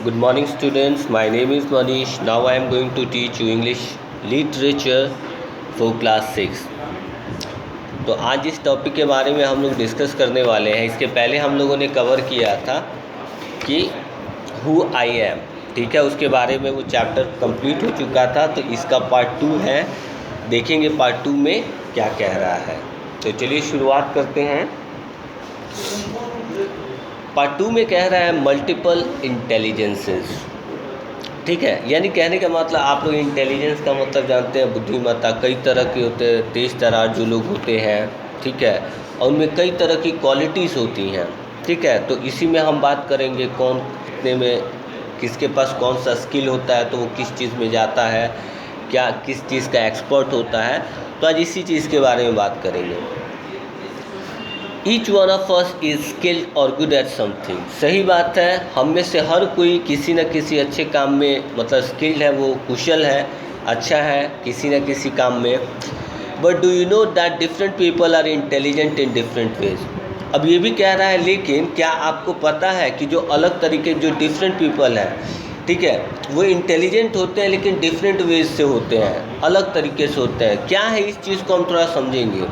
Good morning, students. My name is Manish. Now I am going to teach you English literature for class 6. तो आज इस topic के बारे में हम लोग डिस्कस करने वाले हैं। इसके पहले हम लोगों ने कवर किया था कि हु आई एम, ठीक है, उसके बारे में वो चैप्टर कंप्लीट हो चुका था। तो इसका पार्ट 2 है, देखेंगे पार्ट 2 में क्या कह रहा है। तो चलिए शुरुआत करते हैं। पार्ट 2 में कह रहा है मल्टीपल इंटेलिजेंसेस, ठीक है। यानी कहने का मतलब आप लोग इंटेलिजेंस का मतलब जानते हैं, बुद्धिमत्ता कई तरह के होते हैं, तेज तर्रार जो लोग होते हैं, ठीक है, और उनमें कई तरह की क्वालिटीज़ होती हैं, ठीक है। तो इसी में हम बात करेंगे कौन कितने में, किसके पास कौन सा स्किल होता है, तो वो किस चीज़ में जाता है, क्या किस चीज़ का एक्सपर्ट होता है। तो आज इसी चीज़ के बारे में बात करेंगे। Each one of us is skilled और गुड एट समथिंग। सही बात है, हम में से हर कोई किसी न किसी अच्छे काम में मतलब स्किल्ड है, वो कुशल है, अच्छा है किसी न किसी काम में। But do you know that different people are intelligent in different ways. अब ये भी कह रहा है, लेकिन क्या आपको पता है कि जो अलग तरीके जो डिफरेंट पीपल हैं, ठीक है, वो इंटेलिजेंट होते हैं लेकिन डिफरेंट वेज से होते हैं, अलग तरीके से होते हैं। क्या है इस चीज़ को हम थोड़ा समझेंगे।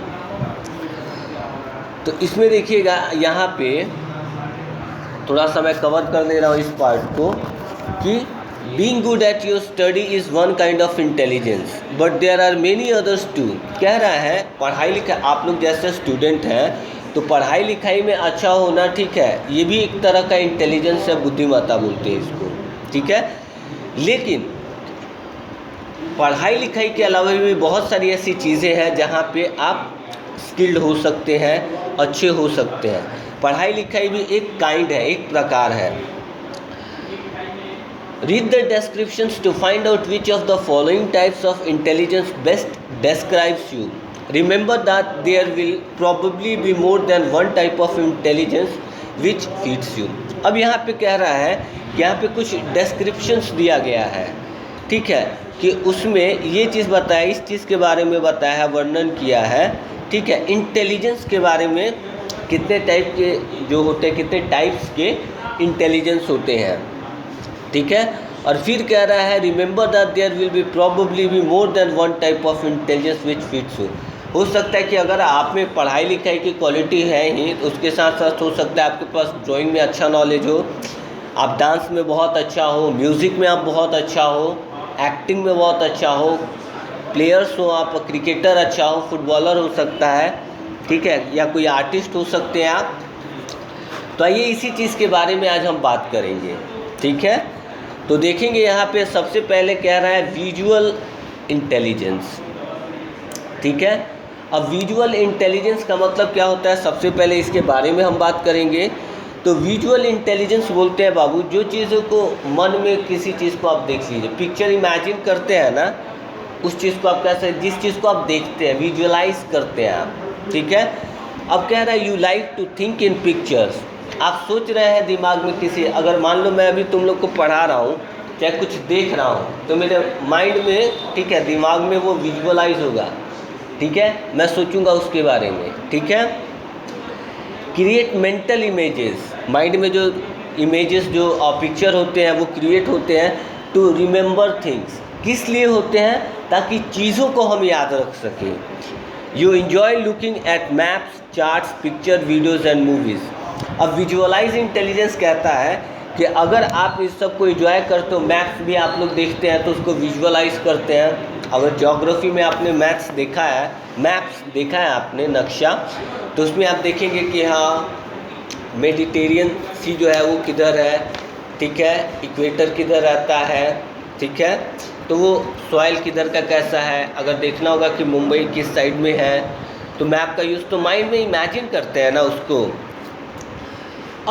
तो इसमें देखिएगा, यहाँ पे थोड़ा सा मैं कवर कर ले रहा हूँ इस पार्ट को कि being good at your study is one kind of intelligence but there are many others too. कह रहा है पढ़ाई लिखाई, आप लोग जैसे स्टूडेंट हैं तो पढ़ाई लिखाई में अच्छा होना, ठीक है, ये भी एक तरह का इंटेलिजेंस है, बुद्धिमत्ता बोलते हैं इसको, ठीक है। लेकिन पढ़ाई लिखाई के अलावा भी बहुत सारी ऐसी चीज़ें हैं जहाँ पे आप स्किल्ड हो सकते हैं, अच्छे हो सकते हैं। पढ़ाई लिखाई भी एक काइंड है, एक प्रकार है। Read the descriptions to find out which of the following types of intelligence best describes you. Remember that there will probably be more than one type of intelligence which fits you. अब यहाँ पे कह रहा है कि यहाँ पे कुछ डिस्क्रिप्शंस दिया गया है, ठीक है, कि उसमें ये चीज़ बताया, इस चीज़ के बारे में बताया है, वर्णन किया है, ठीक है। इंटेलिजेंस के बारे में कितने टाइप के जो होते हैं, कितने टाइप्स के इंटेलिजेंस होते हैं, ठीक है। और फिर कह रहा है remember that there will be probably be more than one type of intelligence which fits you. हो सकता है कि अगर आप में पढ़ाई लिखाई की क्वालिटी है ही, तो उसके साथ साथ हो सकता है आपके पास ड्राइंग में अच्छा नॉलेज हो, आप डांस में बहुत अच्छा हो, म्यूज़िक में आप बहुत अच्छा हो, एक्टिंग में बहुत अच्छा हो, प्लेयर्स हो, आप क्रिकेटर अच्छा हो, फुटबॉलर हो सकता है, ठीक है, या कोई आर्टिस्ट हो सकते हैं आप। तो आइए इसी चीज़ के बारे में आज हम बात करेंगे, ठीक है। तो देखेंगे यहाँ पे सबसे पहले कह रहा है विजुअल इंटेलिजेंस, ठीक है। अब विजुअल इंटेलिजेंस का मतलब क्या होता है, सबसे पहले इसके बारे में हम बात करेंगे। तो विजुअल इंटेलिजेंस बोलते हैं बाबू, जो चीज़ों को मन में किसी चीज़ को आप देख लीजिए, पिक्चर इमेजिन करते हैं ना, उस चीज़ को आप कैसे, जिस चीज़ को आप देखते हैं, विजुअलाइज करते हैं आप, ठीक है। अब कह रहा है you like to think in pictures. आप सोच रहे हैं दिमाग में किसी, अगर मान लो मैं अभी तुम लोग को पढ़ा रहा हूँ, चाहे कुछ देख रहा हूँ, तो मेरे माइंड में, ठीक है, दिमाग में वो विजुअलाइज होगा, ठीक है, मैं सोचूंगा उसके बारे में, ठीक है। क्रिएट मेंटल इमेजेस, माइंड में जो इमेजेस जो पिक्चर होते हैं वो क्रिएट होते हैं टू रिमेंबर थिंग्स। किस लिए होते हैं, ताकि चीज़ों को हम याद रख सकें। You enjoy looking at maps, charts, picture, videos and movies. अब विजुअलाइज इंटेलिजेंस कहता है कि अगर आप इस सब को इन्जॉय करते हो, मैप्स भी आप लोग देखते हैं तो उसको विजुअलाइज करते हैं। अगर ज्योग्राफी में आपने मैप्स देखा है, मैप्स देखा है आपने, नक्शा, तो उसमें आप देखेंगे कि हाँ मेडिटेरियन सी जो है वो किधर है, ठीक है, इक्वेटर किधर रहता है, ठीक है, तो वो सॉइल किधर का कैसा है। अगर देखना होगा कि मुंबई किस साइड में है, तो मैप का यूज़ तो माइंड में इमेजिन करते हैं ना उसको।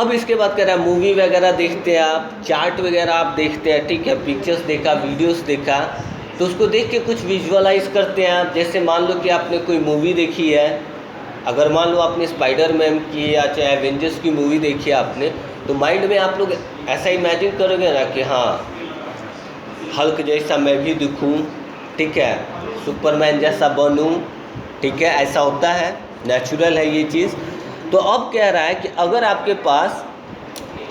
अब इसके बाद कह रहा है मूवी वगैरह देखते हैं आप, चार्ट वगैरह आप देखते हैं, ठीक है, पिक्चर्स देखा, वीडियोस देखा, तो उसको देख के कुछ विजुअलाइज करते हैं आप। जैसे मान लो कि आपने कोई मूवी देखी है, अगर मान लो आपने स्पाइडरमैन की या चाहे एवेंजर्स की मूवी देखी है आपने, तो माइंड में आप लोग ऐसा इमेजिन करोगे ना कि हाँ हल्क जैसा मैं भी दिखूं, ठीक है, सुपरमैन जैसा बनूं, ठीक है, ऐसा होता है, नेचुरल है ये चीज़। तो अब कह रहा है कि अगर आपके पास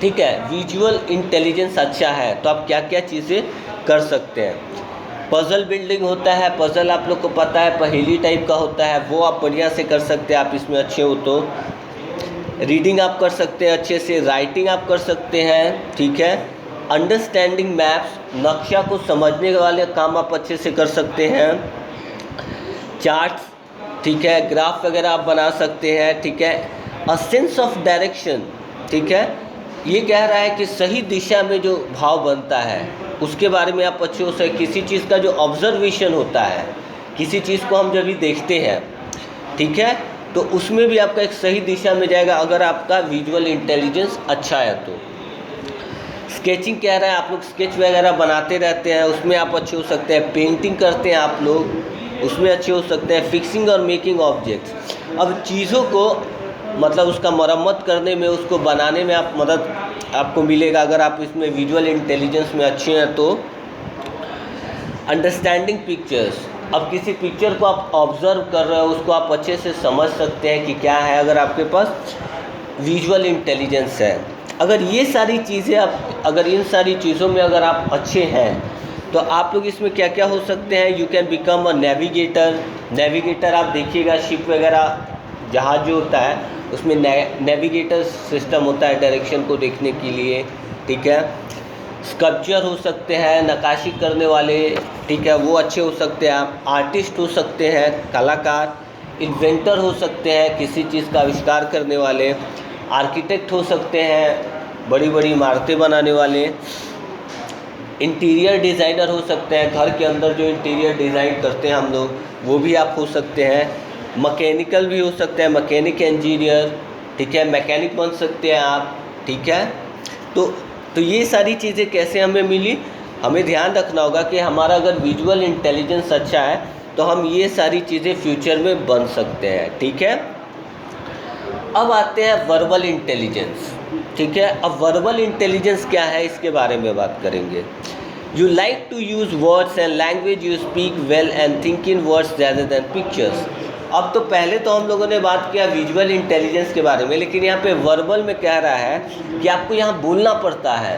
ठीक है, विजुअल इंटेलिजेंस अच्छा है तो आप क्या क्या चीज़ें कर सकते हैं। पज़ल बिल्डिंग होता है, पज़ल आप लोग को पता है पहेली टाइप का होता है, वो आप बढ़िया से कर सकते हैं, आप इसमें अच्छे हो तो। रीडिंग आप कर सकते हैं अच्छे से, राइटिंग आप कर सकते हैं, ठीक है। अंडरस्टैंडिंग मैप्स, नक्शा को समझने वाले काम आप अच्छे से कर सकते हैं। चार्ट्स, ठीक है, ग्राफ वगैरह आप बना सकते हैं, ठीक है। अ सेंस ऑफ डायरेक्शन, ठीक है, ये कह रहा है कि सही दिशा में जो भाव बनता है उसके बारे में आप अच्छे हो सकते। किसी चीज़ का जो ऑब्जर्वेशन होता है, किसी चीज़ को हम जब भी देखते हैं, ठीक है, तो उसमें भी आपका एक सही दिशा में जाएगा अगर आपका विजुअल इंटेलिजेंस अच्छा है तो। स्केचिंग कह रहा है आप लोग स्केच वगैरह बनाते रहते हैं, उसमें आप अच्छे हो सकते हैं। पेंटिंग करते हैं आप लोग, उसमें अच्छे हो सकते हैं। फिक्सिंग और मेकिंग ऑब्जेक्ट्स, अब चीज़ों को मतलब उसका मरम्मत करने में, उसको बनाने में आप मदद आपको मिलेगा अगर आप इसमें विजुअल इंटेलिजेंस में अच्छे हैं तो। अंडरस्टैंडिंग पिक्चर्स, अब किसी पिक्चर को आप ऑब्ज़र्व कर रहे हो, उसको आप अच्छे से समझ सकते हैं कि क्या है अगर आपके पास विजुअल इंटेलिजेंस है। अगर ये सारी चीज़ें आप, अगर इन सारी चीज़ों में अगर आप अच्छे हैं तो आप लोग इसमें क्या क्या हो सकते हैं। You can become a navigator. Navigator आप देखिएगा, शिप वगैरह जहाज जो होता है उसमें नेविगेटर सिस्टम होता है डायरेक्शन को देखने के लिए, ठीक है। स्कल्पचर हो सकते हैं, नक्काशी करने वाले, ठीक है, वो अच्छे हो सकते हैं आप। आर्टिस्ट हो सकते हैं, कलाकार। इन्वेंटर हो सकते हैं, किसी चीज़ का आविष्कार करने वाले। आर्किटेक्ट हो सकते हैं, बड़ी बड़ी इमारतें बनाने वाले। इंटीरियर डिज़ाइनर हो सकते हैं, घर के अंदर जो इंटीरियर डिज़ाइन करते हैं हम लोग, वो भी आप हो सकते हैं। मैकेनिकल भी हो सकते हैं, मैकेनिक इंजीनियर, ठीक है, मैकेनिक बन सकते हैं आप, ठीक है। तो ये सारी चीज़ें कैसे हमें मिली, हमें ध्यान रखना होगा कि हमारा अगर विजुअल इंटेलिजेंस अच्छा है तो हम ये सारी चीज़ें फ्यूचर में बन सकते हैं, ठीक है। अब आते हैं वर्बल इंटेलिजेंस, ठीक है। अब वर्बल इंटेलिजेंस क्या है इसके बारे में बात करेंगे। You like to use words and language, you speak well and think in words ज़्यादा दैन पिक्चर्स। अब तो पहले तो हम लोगों ने बात किया विजुअल इंटेलिजेंस के बारे में, लेकिन यहाँ पे वर्बल में कह रहा है कि आपको यहाँ बोलना पड़ता है,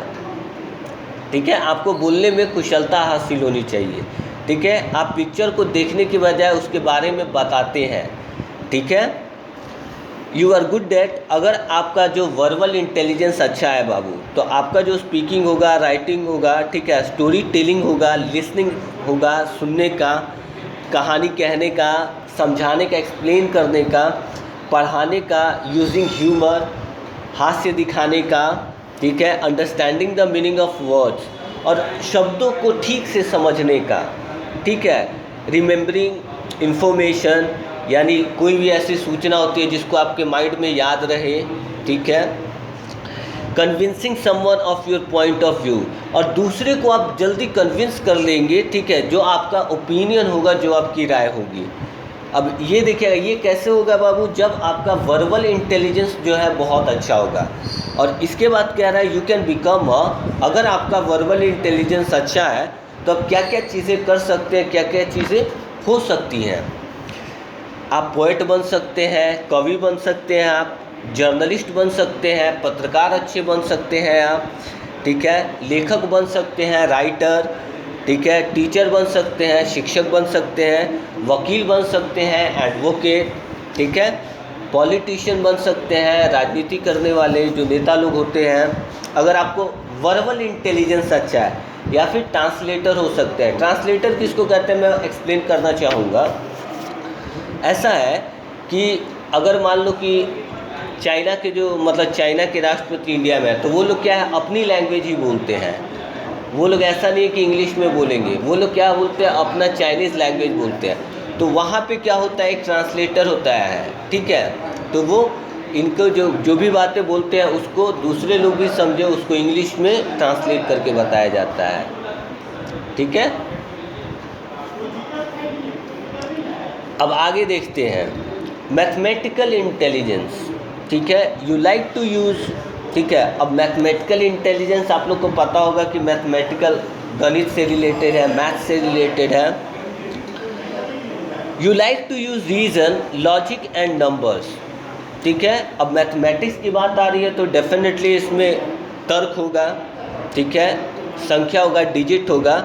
ठीक है, आपको बोलने में कुशलता हासिल होनी चाहिए, ठीक है। आप पिक्चर को देखने के बजाय उसके बारे में बताते हैं, ठीक है। यू आर गुड डैट, अगर आपका जो वर्बल इंटेलिजेंस अच्छा है बाबू, तो आपका जो स्पीकिंग होगा, राइटिंग होगा, ठीक है, स्टोरी टेलिंग होगा, लिसनिंग होगा, सुनने का, कहानी कहने का, समझाने का, एक्सप्लेन करने का, पढ़ाने का, यूजिंग ह्यूमर, हास्य दिखाने का, ठीक है, understanding the meaning of words, और शब्दों को ठीक से समझने का, ठीक है, रिमेम्बरिंग इंफॉर्मेशन, यानी कोई भी ऐसी सूचना होती है जिसको आपके माइंड में याद रहे, ठीक है। Convincing someone of your point of view, और दूसरे को आप जल्दी कन्विंस कर लेंगे, ठीक है, जो आपका ओपिनियन होगा, जो आपकी राय होगी। अब ये देखिएगा, ये कैसे होगा बाबू, जब आपका वर्बल इंटेलिजेंस जो है बहुत अच्छा होगा। और इसके बाद कह रहा है यू कैन बिकम अगर आपका वर्बल इंटेलिजेंस अच्छा है तो आप क्या क्या चीज़ें कर सकते हैं, क्या क्या चीज़ें हो सकती हैं। आप पोएट बन सकते हैं, कवि बन सकते हैं, आप जर्नलिस्ट बन सकते हैं, पत्रकार अच्छे बन सकते हैं आप, ठीक है, लेखक बन सकते हैं, राइटर, ठीक है, टीचर बन सकते हैं, शिक्षक बन सकते हैं, वकील बन सकते हैं, एडवोकेट, ठीक है, पॉलिटिशियन बन सकते हैं, राजनीति करने वाले जो नेता लोग होते हैं, अगर आपको वर्बल इंटेलिजेंस अच्छा है। या फिर ट्रांसलेटर हो सकते हैं। ट्रांसलेटर किसको कहते हैं मैं एक्सप्लेन करना चाहूँगा। ऐसा है कि अगर मान लो कि चाइना के जो मतलब चाइना के राष्ट्रपति इंडिया में है, तो वो लोग क्या है अपनी लैंग्वेज ही बोलते हैं। वो लोग ऐसा नहीं है कि इंग्लिश में बोलेंगे, वो लोग क्या बोलते हैं अपना चाइनीज़ लैंग्वेज बोलते हैं। तो वहाँ पे क्या होता है, एक ट्रांसलेटर होता है, ठीक है। तो वो इनको जो भी बातें बोलते हैं उसको दूसरे लोग भी समझे, उसको इंग्लिश में ट्रांसलेट करके बताया जाता है, ठीक है। अब आगे देखते हैं मैथमेटिकल इंटेलिजेंस, ठीक है। यू लाइक टू यूज़, ठीक है। अब मैथमेटिकल इंटेलिजेंस आप लोग को पता होगा कि मैथमेटिकल गणित से रिलेटेड है, मैथ से रिलेटेड है। You like to use reason, logic and numbers, ठीक है। अब मैथमेटिक्स की बात आ रही है तो डेफिनेटली इसमें तर्क होगा, ठीक है, संख्या होगा, डिजिट होगा।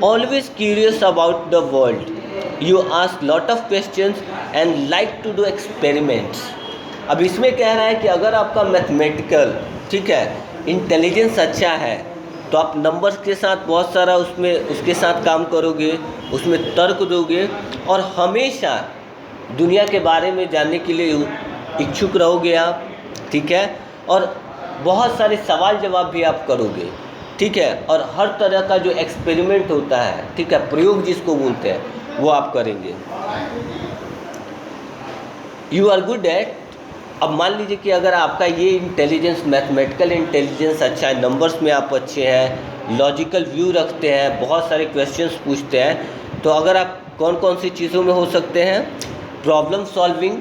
Always curious about the world, you ask lot of questions and like to do experiments. अब इसमें कह रहा है कि अगर आपका मैथमेटिकल, ठीक है, इंटेलिजेंस अच्छा है तो आप नंबर्स के साथ बहुत सारा उसके साथ काम करोगे, उसमें तर्क दोगे और हमेशा दुनिया के बारे में जानने के लिए इच्छुक रहोगे आप, ठीक है, और बहुत सारे सवाल जवाब भी आप करोगे, ठीक है, और हर तरह का जो एक्सपेरिमेंट होता है, ठीक है, प्रयोग जिसको बोलते हैं, वो आप करेंगे। यू आर गुड एट, अब मान लीजिए कि अगर आपका ये इंटेलिजेंस, मैथमेटिकल इंटेलिजेंस अच्छा है, नंबर्स में आप अच्छे हैं, लॉजिकल व्यू रखते हैं, बहुत सारे क्वेश्चंस पूछते हैं, तो अगर आप कौन कौन सी चीज़ों में हो सकते हैं? Problem solving.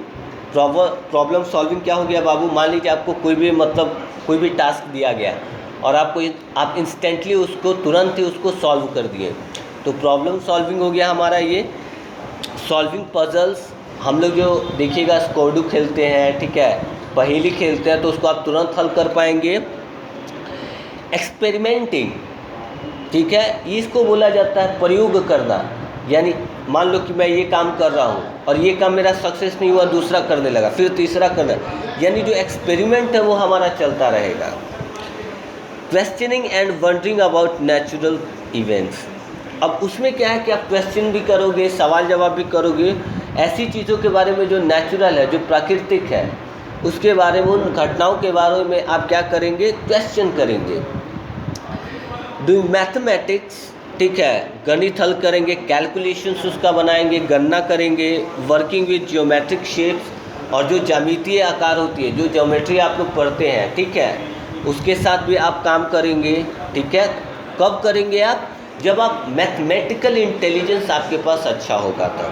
प्रॉब्लम सॉल्विंग क्या हो गया बाबू? मान लीजिए आपको कोई भी टास्क दिया गया और आप इंस्टेंटली उसको तुरंत ही उसको सॉल्व कर दिए, तो प्रॉब्लम सॉल्विंग हो गया हमारा ये। सॉल्विंग पजल्स, हम लोग जो देखिएगा स्कोडू खेलते हैं, ठीक है, पहेली खेलते हैं, तो उसको आप तुरंत हल कर पाएंगे। एक्सपेरिमेंटिंग, ठीक है, इसको बोला जाता है प्रयोग करना, यानी मान लो कि मैं ये काम कर रहा हूँ और ये काम मेरा सक्सेस नहीं हुआ, दूसरा करने लगा, फिर तीसरा करना, यानी जो एक्सपेरिमेंट है वो हमारा चलता रहेगा। Questioning and wondering about natural events, अब उसमें क्या है कि आप क्वेश्चन भी करोगे, सवाल जवाब भी करोगे, ऐसी चीज़ों के बारे में जो नेचुरल है, जो प्राकृतिक है, उसके बारे में, उन घटनाओं के बारे में आप क्या करेंगे? क्वेश्चन करेंगे। डूइंग मैथमेटिक्स, ठीक है, गणित हल करेंगे, कैलकुलेशंस उसका बनाएंगे, गणना करेंगे। वर्किंग विद ज्योमेट्रिक शेप्स, और जो ज्यामितीय आकार होती है, जो ज्योमेट्री आप लोग पढ़ते हैं, ठीक है, उसके साथ भी आप काम करेंगे, ठीक है। कब करेंगे आप? जब आप मैथमेटिकल इंटेलिजेंस आपके पास अच्छा होगा तब।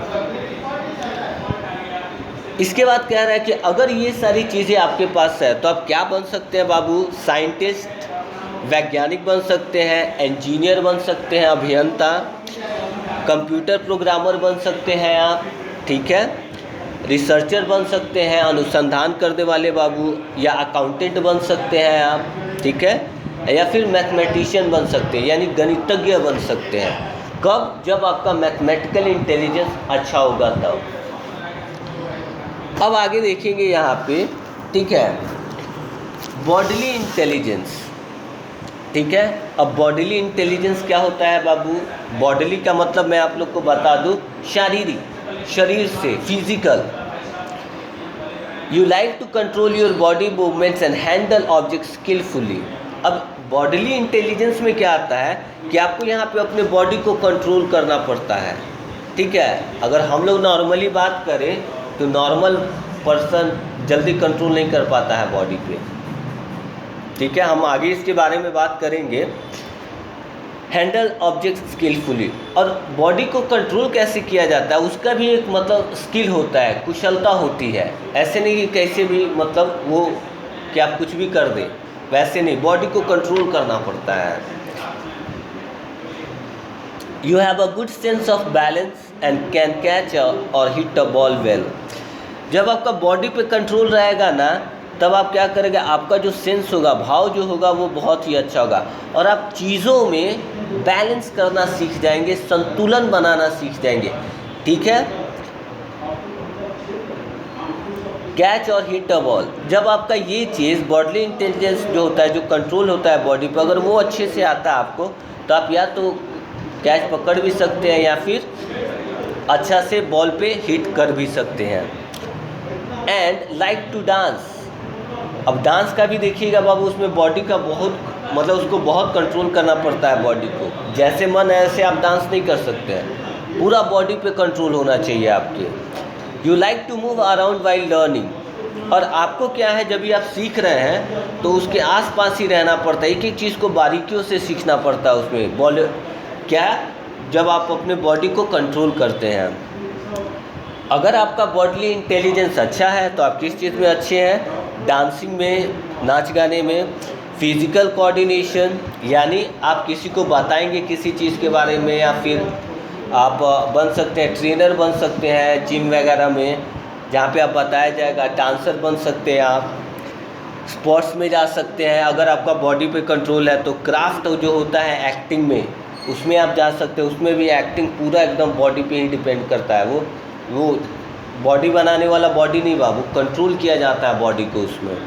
इसके बाद कह रहा है कि अगर ये सारी चीज़ें आपके पास है तो आप क्या बन सकते हैं बाबू? साइंटिस्ट, वैज्ञानिक बन सकते हैं, इंजीनियर बन सकते हैं, अभियंता, कंप्यूटर प्रोग्रामर बन सकते हैं आप, ठीक है, रिसर्चर बन सकते हैं, अनुसंधान करने वाले बाबू, या अकाउंटेंट बन सकते हैं आप, ठीक है, या फिर मैथमेटिशियन बन सकते हैं, यानी गणितज्ञ बन सकते हैं। कब? जब आपका मैथमेटिकल इंटेलिजेंस अच्छा होगा तब। अब आगे देखेंगे यहाँ पे, ठीक है, बॉडीली इंटेलिजेंस, ठीक है। अब बॉडीली इंटेलिजेंस क्या होता है बाबू? बॉडीली का मतलब मैं आप लोग को बता दूं, शारीरिक, शरीर से, physical. You like to control your body movements and handle object skilfully. अब बॉडीली इंटेलिजेंस में क्या आता है कि आपको यहाँ पे अपने बॉडी को कंट्रोल करना पड़ता है, ठीक है। अगर हम लोग नॉर्मली बात करें तो नॉर्मल पर्सन जल्दी कंट्रोल नहीं कर पाता है बॉडी पे, ठीक है, हम आगे इसके बारे में बात करेंगे। हैंडल ऑब्जेक्ट स्किलफुली, और बॉडी को कंट्रोल कैसे किया जाता है उसका भी एक मतलब स्किल होता है, कुशलता होती है। ऐसे नहीं कि कैसे भी मतलब वो कि आप कुछ भी कर दें, वैसे नहीं, बॉडी को कंट्रोल करना पड़ता है। You have a good sense of balance and can catch और हिट अ बॉल वेल। जब आपका बॉडी पे कंट्रोल रहेगा ना, तब आप क्या करेंगे? आपका जो सेंस होगा, भाव जो होगा, वो बहुत ही अच्छा होगा और आप चीज़ों में बैलेंस करना सीख जाएंगे, संतुलन बनाना सीख जाएंगे, ठीक है। कैच और हिट अ बॉल, जब आपका ये चीज़ बॉडीली इंटेलिजेंस जो होता है, जो कंट्रोल होता है बॉडी पर, अगर वो अच्छे से आता है आपको, तो आप या तो कैच पकड़ भी सकते हैं या फिर अच्छा से बॉल पे हिट कर भी सकते हैं। एंड लाइक टू डांस, अब डांस का भी देखिएगा बाबू, उसमें बॉडी का बहुत मतलब उसको बहुत कंट्रोल करना पड़ता है बॉडी को, जैसे मन है ऐसे आप डांस नहीं कर सकते हैं, पूरा बॉडी पे कंट्रोल होना चाहिए आपके। You like to move around while learning, और आपको क्या है, जब भी आप सीख रहे हैं तो उसके आसपास ही रहना पड़ता है, एक एक चीज़ को बारीकियों से सीखना पड़ता है उसमें बॉडी क्या, जब आप अपने बॉडी को कंट्रोल करते हैं। अगर आपका बॉडीली इंटेलिजेंस अच्छा है तो आप किस चीज़ में अच्छे हैं? डांसिंग में, नाच गाने में। फिज़िकल कोऑर्डिनेशन, यानी आप किसी को बताएंगे किसी चीज़ के बारे में, या फिर आप बन सकते हैं ट्रेनर, बन सकते हैं जिम वगैरह में जहाँ पे आप बताया जाएगा। डांसर बन सकते हैं आप। स्पोर्ट्स में जा सकते हैं। अगर आपका बॉडी पे कंट्रोल है तो क्राफ्ट जो होता है एक्टिंग में, उसमें आप जा सकते हैं। उसमें भी एक्टिंग पूरा एकदम बॉडी पे ही डिपेंड करता है। वो बॉडी बनाने वाला बॉडी नहीं बाबू, कंट्रोल किया जाता है बॉडी को उसमें।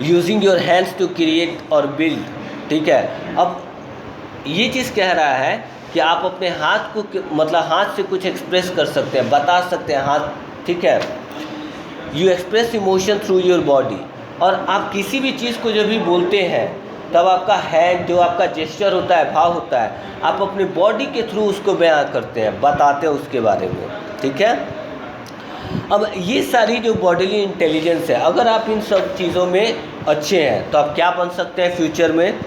Using your hands to create और बिल्ड, ठीक है। अब ये चीज़ कह रहा है कि आप अपने हाथ को मतलब हाथ से कुछ एक्सप्रेस कर सकते हैं, बता सकते हैं हाथ, ठीक है। You express emotion through your body, और आप किसी भी चीज़ को जब भी बोलते हैं तब आपका हैंड जो आपका जेस्चर होता है, भाव होता है, आप अपने बॉडी के थ्रू उसको बयां करते हैं, बताते हैं उसके बारे में, ठीक है। अब ये सारी जो बॉडीली इंटेलिजेंस है, अगर आप इन सब चीज़ों में अच्छे हैं तो आप क्या बन सकते हैं फ्यूचर में।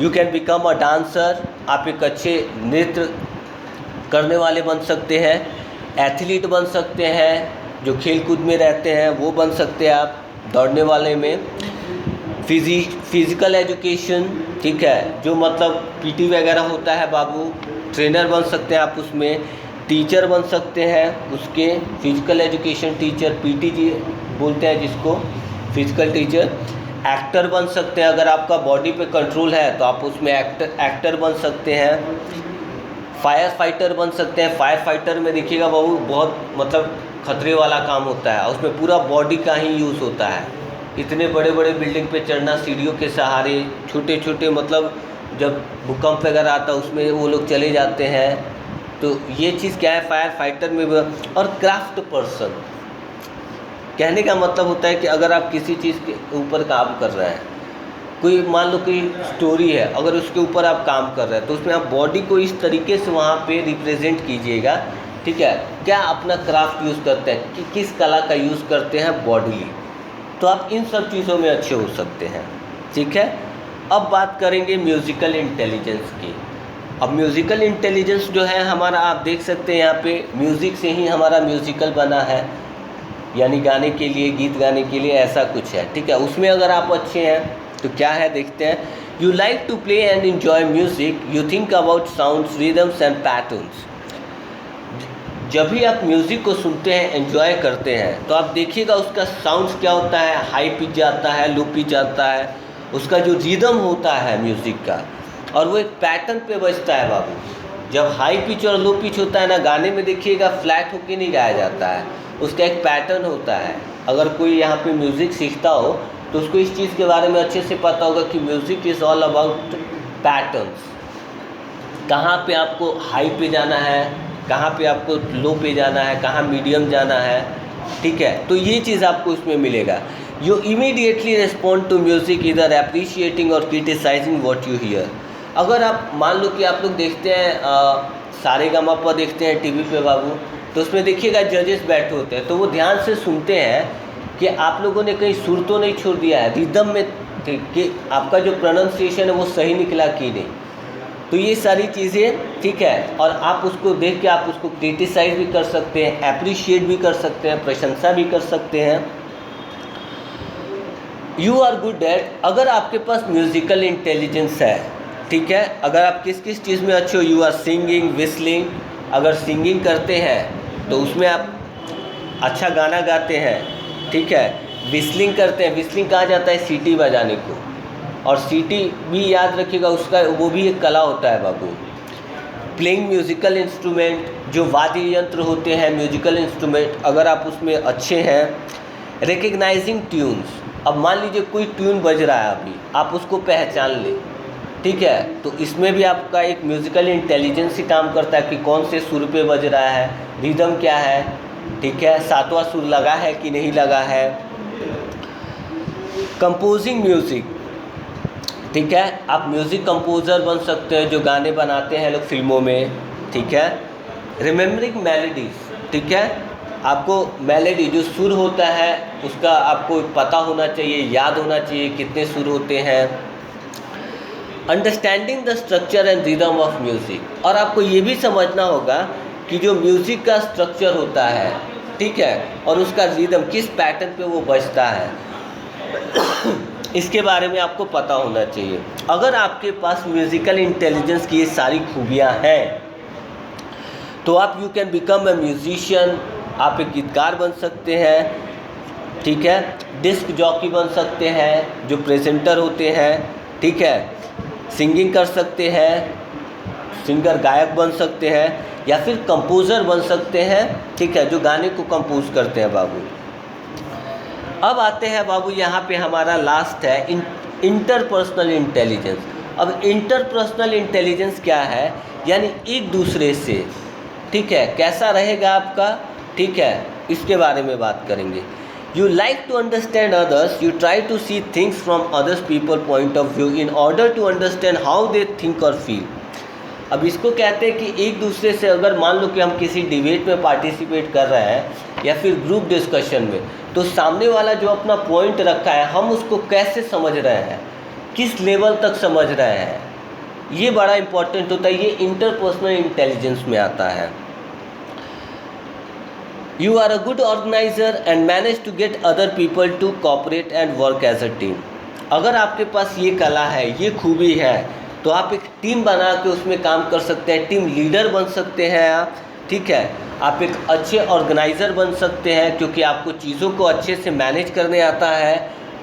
You can become a dancer, आप एक अच्छे नृत्य करने वाले बन सकते हैं। एथलीट बन सकते हैं, जो खेल कूद में रहते हैं वो बन सकते हैं आप, दौड़ने वाले में। फिज़िकल एजुकेशन, ठीक है, जो मतलब पीटी वगैरह होता है बाबू, ट्रेनर बन सकते हैं आप उसमें। टीचर बन सकते हैं उसके, फिज़िकल एजुकेशन टीचर, पीटी जी बोलते हैं जिसको, फिज़िकल टीचर। एक्टर बन सकते हैं, अगर आपका बॉडी पे कंट्रोल है तो आप उसमें एक्टर बन सकते हैं। फायर फाइटर बन सकते हैं। फायर फाइटर में देखिएगा बाबू बहुत मतलब खतरे वाला काम होता है, उसमें पूरा बॉडी का ही यूज़ होता है। इतने बड़े बड़े बिल्डिंग पे चढ़ना सीढ़ियों के सहारे, छोटे छोटे मतलब जब भूकंप वगैरह आता है उसमें वो लोग चले जाते हैं। तो ये चीज़ क्या है फायर फाइटर में। और क्राफ्ट पर्सन, कहने का मतलब होता है कि अगर आप किसी चीज़ के ऊपर काम कर रहे हैं, कोई मान लो कोई स्टोरी है, अगर उसके ऊपर आप काम कर रहे हैं तो उसमें आप बॉडी को इस तरीके से वहाँ पे रिप्रेजेंट कीजिएगा, ठीक है। क्या अपना क्राफ्ट यूज़ करते हैं कि किस कला का यूज़ करते हैं बॉडीली, तो आप इन सब चीज़ों में अच्छे हो सकते हैं, ठीक है। अब बात करेंगे म्यूज़िकल इंटेलिजेंस की। अब म्यूज़िकल इंटेलिजेंस जो है हमारा, आप देख सकते हैं यहाँ पे म्यूज़िक से ही हमारा म्यूज़िकल बना है, यानी गाने के लिए, गीत गाने के लिए ऐसा कुछ है, ठीक है। उसमें अगर आप अच्छे हैं तो क्या है देखते हैं। You like to play and enjoy music, you think about sounds, rhythms and patterns. जब भी आप म्यूज़िक को सुनते हैं, एंजॉय करते हैं, तो आप देखिएगा उसका साउंड्स क्या होता है, हाई पिच जाता है, लो पिच जाता है, उसका जो रिदम होता है म्यूज़िक का, और वो एक पैटर्न पे बजता है बाबू। जब हाई पिच और लो पिच होता है ना गाने में, देखिएगा फ्लैट होके नहीं गाया जाता है, उसका एक पैटर्न होता है। अगर कोई यहाँ पे म्यूज़िक सीखता हो तो उसको इस चीज़ के बारे में अच्छे से पता होगा कि music is all about patterns. कहाँ पे आपको हाई पे जाना है, कहाँ पे आपको लो पे जाना है, कहाँ मीडियम जाना है, ठीक है। तो ये चीज़ आपको इसमें मिलेगा। You immediately respond to music either appreciating or criticising what you hear. अगर आप मान लो कि आप लोग देखते हैं सारेगामापा देखते हैं टीवी पे बाबू, तो उसमें देखिएगा जजेस बैठे होते हैं, तो वो ध्यान से सुनते हैं कि आप लोगों ने कहीं सुर तो नहीं छोड़ दिया है, रिदम में कि आपका जो प्रोनाउंसिएशन है वो सही निकला कि नहीं। तो ये सारी चीज़ें, ठीक है। और आप उसको देख के आप उसको क्रिटिसाइज भी कर सकते हैं, अप्रिशिएट भी कर सकते हैं, प्रशंसा भी कर सकते हैं। यू आर गुड एट, अगर आपके पास म्यूज़िकल इंटेलिजेंस है, ठीक है, अगर आप किस किस चीज़ में अच्छे हो, यू आर सिंगिंग, विस्लिंग। अगर सिंगिंग करते हैं तो उसमें आप अच्छा गाना गाते हैं, ठीक है। विस्लिंग करते हैं, विस्लिंग कहा जाता है सीटी बजाने को, और सीटी भी याद रखिएगा उसका, वो भी एक कला होता है बाबू। प्लेइंग म्यूज़िकल इंस्ट्रूमेंट, जो वाद्य यंत्र होते हैं म्यूज़िकल इंस्ट्रूमेंट, अगर आप उसमें अच्छे हैं। रिकग्नाइजिंग ट्यून्स, अब मान लीजिए कोई ट्यून बज रहा है अभी, आप उसको पहचान लें, ठीक है, तो इसमें भी आपका एक म्यूज़िकल इंटेलिजेंस ही काम करता है कि कौन से सुर पे बज रहा है, रिदम क्या है, ठीक है, सातवां सुर लगा है कि नहीं लगा है। कंपोजिंग म्यूज़िक, ठीक है, आप म्यूज़िक कंपोज़र बन सकते हैं, जो गाने बनाते हैं लोग फिल्मों में, ठीक है। रिमेम्बरिंग मेलोडीज, ठीक है, आपको मेलोडी जो सुर होता है उसका आपको पता होना चाहिए, याद होना चाहिए कितने सुर होते हैं। Understanding the structure and rhythm of music, और आपको ये भी समझना होगा कि जो म्यूज़िक का स्ट्रक्चर होता है, ठीक है, और उसका रिदम किस पैटर्न पे वो बजता है, इसके बारे में आपको पता होना चाहिए। अगर आपके पास म्यूज़िकल इंटेलिजेंस की ये सारी खूबियाँ हैं तो आप you can become a musician, आप एक गीतकार बन सकते हैं, ठीक है, डिस्क जॉकी बन सकते हैं जो प्रेजेंटर होते हैं, ठीक है, सिंगिंग कर सकते हैं, सिंगर गायक बन सकते हैं, या फिर कंपोज़र बन सकते हैं, ठीक है, जो गाने को कंपोज करते हैं बाबू। अब आते हैं बाबू यहाँ पे हमारा लास्ट है इंटरपर्सनल इंटेलिजेंस। अब इंटरपर्सनल इंटेलिजेंस क्या है, यानी एक दूसरे से, ठीक है, कैसा रहेगा आपका, ठीक है, इसके बारे में बात करेंगे। You like to understand others, you try to see things from others people point of view in order to understand how they think or feel। अब इसको कहते हैं कि एक दूसरे से, अगर मान लो कि हम किसी डिबेट में पार्टिसिपेट कर रहे हैं या फिर ग्रुप डिस्कशन में, तो सामने वाला जो अपना पॉइंट रखा है हम उसको कैसे समझ रहे हैं, किस लेवल तक समझ रहे हैं, ये बड़ा इंपॉर्टेंट होता है, ये इंटरपर्सनल इंटेलिजेंस में आता है। You are a good organizer and manage to get other people to cooperate and work as a team। अगर आपके पास ये कला है, ये खूबी है, तो आप एक टीम बना के उसमें काम कर सकते हैं, टीम लीडर बन सकते हैं आप, ठीक है, आप एक अच्छे ऑर्गेनाइज़र बन सकते हैं क्योंकि आपको चीज़ों को अच्छे से मैनेज करने आता है,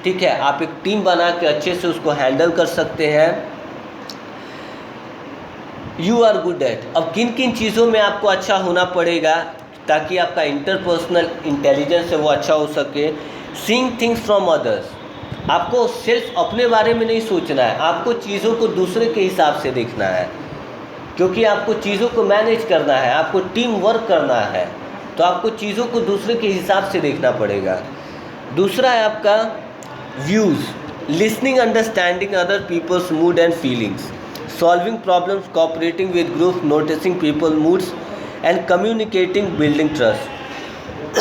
ठीक है, आप एक टीम बना के अच्छे से उसको हैंडल कर सकते हैं। यू आर गुड एट, अब किन किन चीज़ों में आपको अच्छा होना पड़ेगा ताकि आपका इंटरपर्सनल इंटेलिजेंस है वो अच्छा हो सके। सीइंग थिंग्स फ्रॉम अदर्स, आपको सिर्फ अपने बारे में नहीं सोचना है, आपको चीज़ों को दूसरे के हिसाब से देखना है, क्योंकि आपको चीज़ों को मैनेज करना है, आपको टीम वर्क करना है, तो आपको चीज़ों को दूसरे के हिसाब से देखना पड़ेगा। दूसरा है आपका views, listening understanding other people's mood and feelings, solving problems, cooperating with group, noticing people moods and communicating, building trust.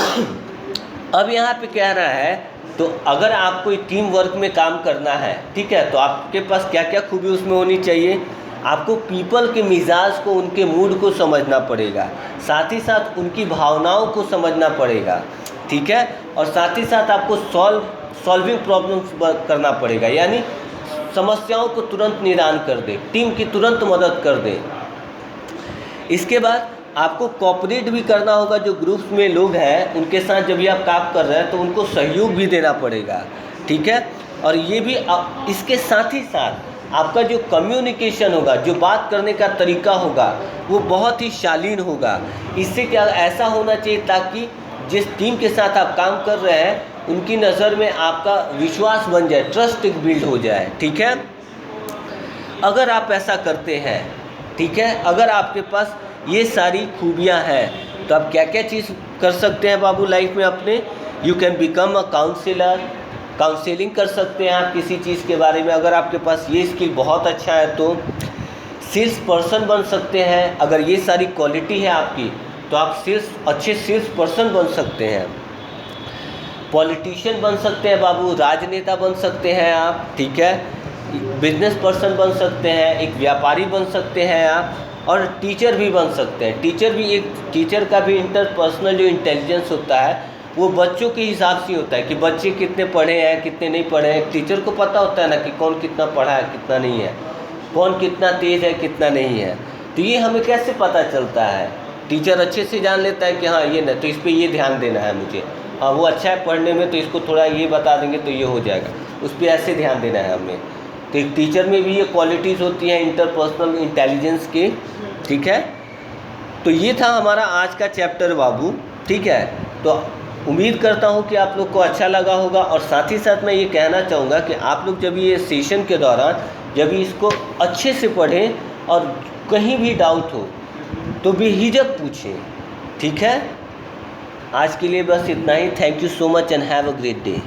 अब यहाँ पे कह रहा है, तो अगर आप कोई टीम वर्क में काम करना है, ठीक है, तो आपके पास क्या क्या खूबी उसमें होनी चाहिए, आपको पीपल के मिजाज को, उनके मूड को समझना पड़ेगा, साथ ही साथ उनकी भावनाओं को समझना पड़ेगा, ठीक है, और साथ ही साथ आपको सॉल्विंग प्रॉब्लम्स करना पड़ेगा, यानी समस्याओं को तुरंत निदान कर दे, टीम की तुरंत मदद कर दे। इसके बाद आपको कोऑपरेट भी करना होगा, जो ग्रुप्स में लोग हैं उनके साथ जब भी आप काम कर रहे हैं तो उनको सहयोग भी देना पड़ेगा, ठीक है, और ये भी इसके साथ ही साथ आपका जो कम्युनिकेशन होगा, जो बात करने का तरीका होगा वो बहुत ही शालीन होगा। इससे क्या ऐसा होना चाहिए ताकि जिस टीम के साथ आप काम कर रहे हैं उनकी नज़र में आपका विश्वास बन जाए, ट्रस्ट एक बिल्ड हो जाए, ठीक है। अगर आप ऐसा करते हैं, ठीक है, अगर आपके पास ये सारी खूबियाँ हैं तो आप क्या क्या चीज़ कर सकते हैं बाबू लाइफ में अपने। You can become a counsellor, counselling कर सकते हैं आप किसी चीज़ के बारे में, अगर आपके पास ये स्किल बहुत अच्छा है तो। सेल्स पर्सन बन सकते हैं, अगर ये सारी क्वालिटी है आपकी तो आप अच्छे सेल्स पर्सन बन सकते हैं। पॉलिटिशियन बन सकते हैं बाबू, राजनेता बन सकते हैं आप, ठीक है, बिजनेस पर्सन बन सकते हैं, एक व्यापारी बन सकते हैं आप, और टीचर भी बन सकते हैं। टीचर का भी इंटरपर्सनल जो इंटेलिजेंस होता है वो बच्चों के हिसाब से होता है कि बच्चे कितने पढ़े हैं कितने नहीं पढ़े हैं। टीचर को पता होता है ना कि कौन कितना पढ़ा है कितना नहीं है, कौन कितना तेज़ है कितना नहीं है, तो ये हमें कैसे पता चलता है। टीचर अच्छे से जान लेता है कि हाँ ये ना, तो इस पर ये ध्यान देना है मुझे, हाँ वो अच्छा है पढ़ने में तो इसको थोड़ा ये बता देंगे तो ये हो जाएगा, उस पर ऐसे ध्यान देना है हमें। तो एक टीचर में भी ये क्वालिटीज़ होती हैं इंटरपर्सनल इंटेलिजेंस की, ठीक है। तो ये था हमारा आज का चैप्टर बाबू, ठीक है। तो उम्मीद करता हूँ कि आप लोग को अच्छा लगा होगा, और साथ ही साथ मैं ये कहना चाहूँगा कि आप लोग जब ये सेशन के दौरान जब इसको अच्छे से पढ़ें और कहीं भी डाउट हो तो बेहिचक पूछें, ठीक है। आज के लिए बस इतना ही। Thank you so much and have a great day.